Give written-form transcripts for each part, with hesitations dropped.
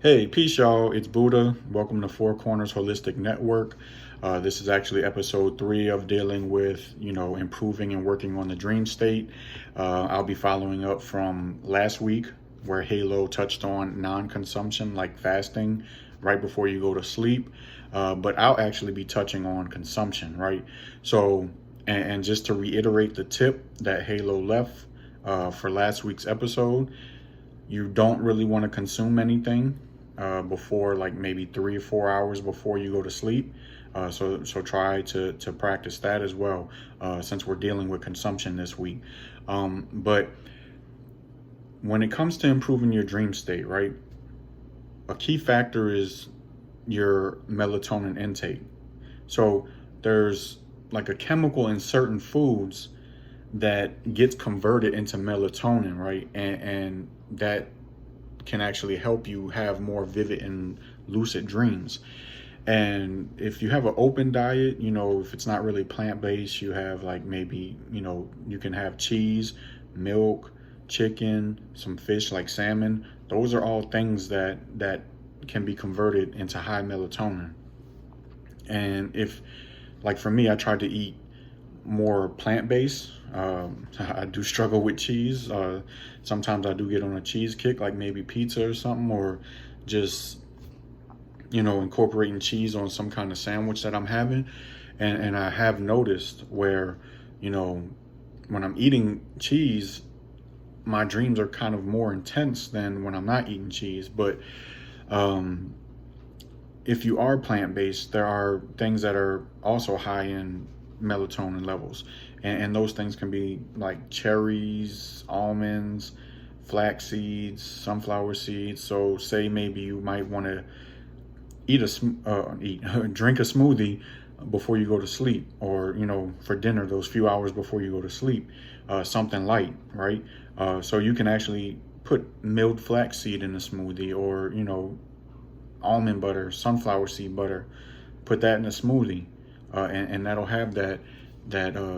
Hey, peace, y'all. It's Buddha. Welcome to Four Corners Holistic Network. This is actually episode 3 of dealing with, improving and working on the dream state. I'll be following up from last week where Halo touched on non consumption, like fasting right before you go to sleep. But I'll actually be touching on consumption, right? So, and just to reiterate the tip that Halo left for last week's episode, you don't really want to consume anything before like maybe 3 or 4 hours before you go to sleep. So try to practice that as well, since we're dealing with consumption this week. But when it comes to improving your dream state, right, a key factor is your melatonin intake. So there's like a chemical in certain foods that gets converted into melatonin, right? And that can actually help you have more vivid and lucid dreams. And if you have an open diet, if it's not really plant-based, you have like maybe, you can have cheese, milk, chicken, some fish like salmon. Those are all things that can be converted into high melatonin. And if, like for me, I try to eat more plant-based. I do struggle with cheese. Sometimes I do get on a cheese kick, like maybe pizza or something, or just incorporating cheese on some kind of sandwich that I'm having. And I have noticed where, when I'm eating cheese, my dreams are kind of more intense than when I'm not eating cheese. But um, if you are plant-based, there are things that are also high in melatonin levels, and those things can be like cherries, almonds, flax seeds, sunflower seeds. So say maybe you might want to drink a smoothie before you go to sleep, or for dinner, those few hours before you go to sleep, something light, right? So you can actually put milled flaxseed in a smoothie, or almond butter, sunflower seed butter, put that in a smoothie, and that'll have that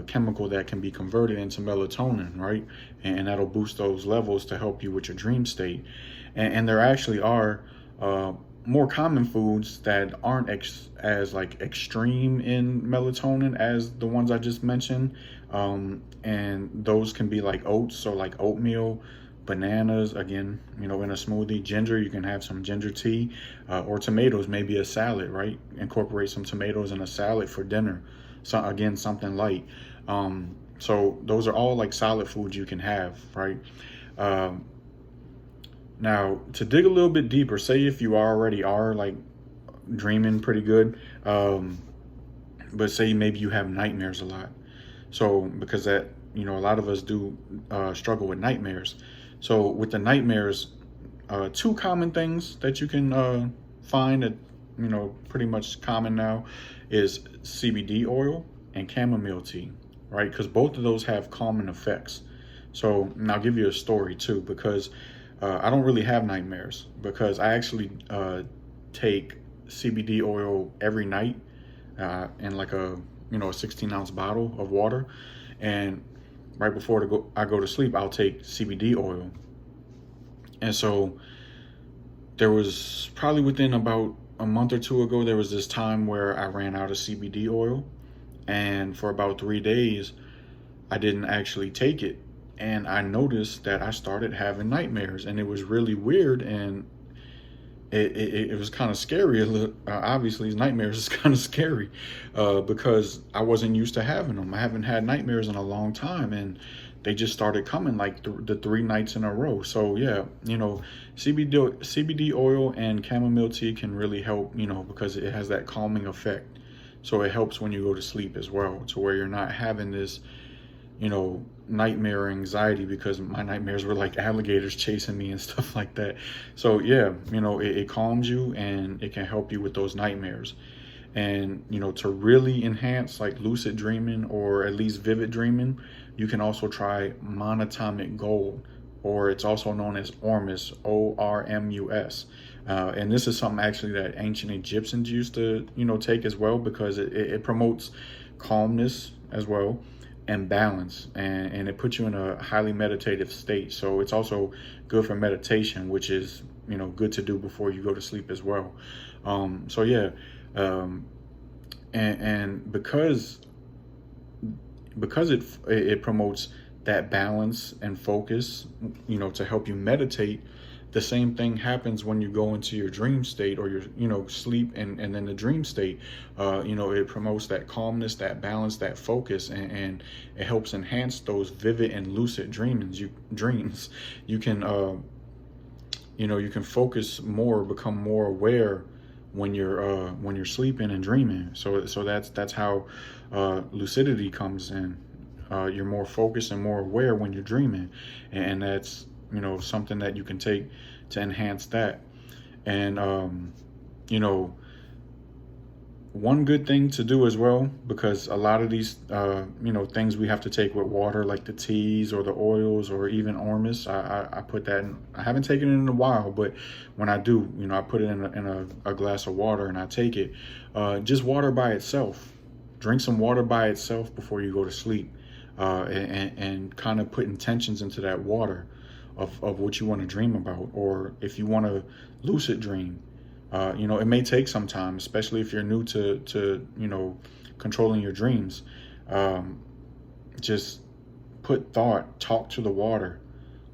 chemical that can be converted into melatonin, right? And that'll boost those levels to help you with your dream state. And there actually are more common foods that aren't as like extreme in melatonin as the ones I just mentioned. And those can be like oats, so like oatmeal, bananas, again, in a smoothie, ginger, you can have some ginger tea, or tomatoes, maybe a salad, right? Incorporate some tomatoes in a salad for dinner. So again, something light. So those are all like solid foods you can have, right? Um, Now, to dig a little bit deeper, say if you already are like dreaming pretty good, but say maybe you have nightmares a lot. So because that, a lot of us do struggle with nightmares. So with the nightmares, two common things that you can find that, pretty much common now is CBD oil and chamomile tea, right? Because both of those have calming effects. So, and I'll give you a story too, because I don't really have nightmares because I actually take CBD oil every night in like a 16-ounce bottle of water, and right before I go to sleep, I'll take CBD oil. And so there was probably within about a month or two ago, there was this time where I ran out of CBD oil, and for about 3 days, I didn't actually take it. And I noticed that I started having nightmares, and it was really weird, and it was kind of scary. Obviously, nightmares is kind of scary because I wasn't used to having them. I haven't had nightmares in a long time, and they just started coming like the 3 nights in a row. So yeah, CBD oil and chamomile tea can really help, because it has that calming effect. So it helps when you go to sleep as well, to where you're not having this nightmare anxiety, because my nightmares were like alligators chasing me and stuff like that. So yeah, it calms you and it can help you with those nightmares. And to really enhance like lucid dreaming, or at least vivid dreaming, you can also try monatomic gold, or it's also known as Ormus, ORMUS. And this is something actually that ancient Egyptians used to take as well, because it promotes calmness as well, and balance, and it puts you in a highly meditative state. So it's also good for meditation, which is good to do before you go to sleep as well. So yeah, um, and because it promotes that balance and focus, to help you meditate. The same thing happens when you go into your dream state, or your sleep, and then the dream state. It promotes that calmness, that balance, that focus, and it helps enhance those vivid and lucid dreams. You can you can focus more, become more aware when you're sleeping and dreaming. So that's how lucidity comes in. You're more focused and more aware when you're dreaming, and that's something that you can take to enhance that. And you know one good thing to do as well, because a lot of these things we have to take with water, like the teas or the oils or even Ormus. I put that in. I haven't taken it in a while, but when I do, I put it in a glass of water and I take it. Just water by itself. Drink some water by itself before you go to sleep, and kind of put intentions into that water of what you want to dream about, or if you want to lucid dream. It may take some time, especially if you're new to controlling your dreams. Just talk to the water.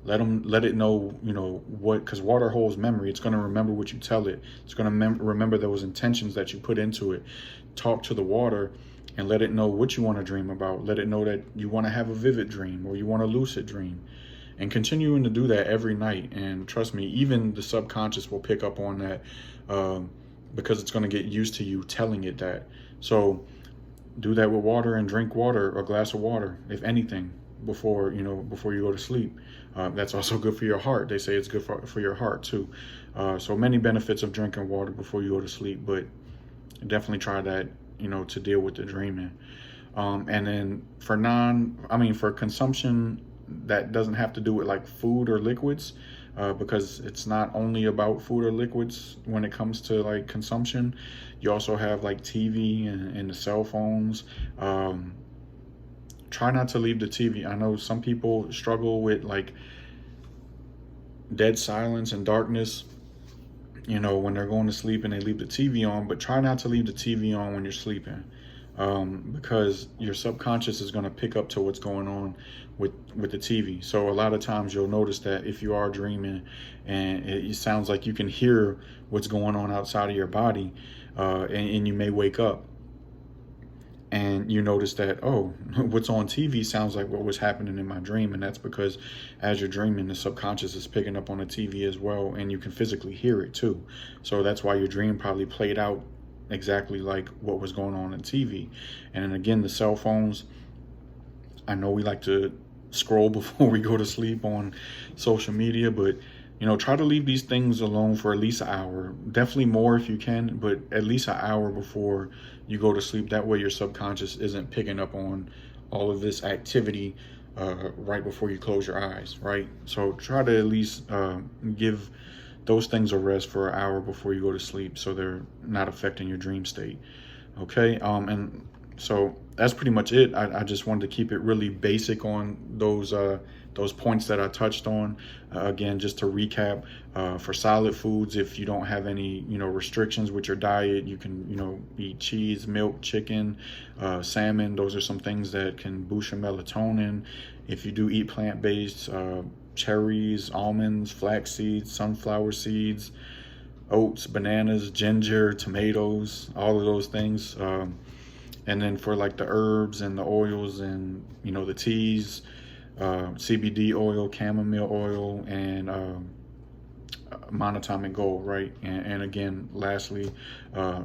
Let it know, what, because water holds memory. It's going to remember what you tell it. It's going to remember those intentions that you put into it. Talk to the water and let it know what you want to dream about. Let it know that you want to have a vivid dream or you want a lucid dream. And continuing to do that every night. And trust me, even the subconscious will pick up on that, because it's going to get used to you telling it that. So do that with water, and drink water, a glass of water, if anything, before you go to sleep. That's also good for your heart. They say it's good for your heart too. So many benefits of drinking water before you go to sleep, but definitely try that, to deal with the dreaming. And then for consumption that doesn't have to do with like food or liquids, because it's not only about food or liquids when it comes to like consumption. You also have like TV and the cell phones. Try not to leave the TV. I know some people struggle with like dead silence and darkness, when they're going to sleep and they leave the TV on, but try not to leave the TV on when you're sleeping. Because your subconscious is going to pick up to what's going on with the TV. So a lot of times you'll notice that if you are dreaming and it sounds like you can hear what's going on outside of your body, and you may wake up and you notice that, oh, what's on TV sounds like what was happening in my dream. And that's because as you're dreaming, the subconscious is picking up on the TV as well, and you can physically hear it too. So that's why your dream probably played out exactly like what was going on TV. And then again, the cell phones, I know we like to scroll before we go to sleep on social media, but try to leave these things alone for at least an hour. Definitely more if you can, but at least an hour before you go to sleep. That way your subconscious isn't picking up on all of this activity right before you close your eyes, right? So try to at least give those things a rest for an hour before you go to sleep, so they're not affecting your dream state. Okay, and so that's pretty much it. I just wanted to keep it really basic on those points that I touched on. Again, just to recap, for solid foods, if you don't have any restrictions with your diet, you can eat cheese, milk, chicken, salmon. Those are some things that can boost your melatonin. If you do eat plant-based, cherries, almonds, flax seeds, sunflower seeds, oats, bananas, ginger, tomatoes, all of those things. And then for like the herbs and the oils and the teas, CBD oil, chamomile oil, and monatomic gold, right? And again, lastly,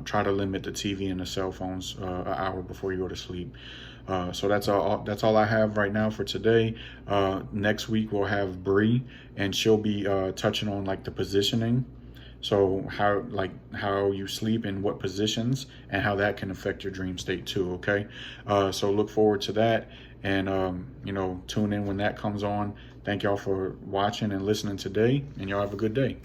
try to limit the TV and the cell phones an hour before you go to sleep. So that's all I have right now for today. Next week we'll have Bree, and she'll be touching on like the positioning. So how you sleep in what positions and how that can affect your dream state too. Okay. So look forward to that, and tune in when that comes on. Thank y'all for watching and listening today, and y'all have a good day.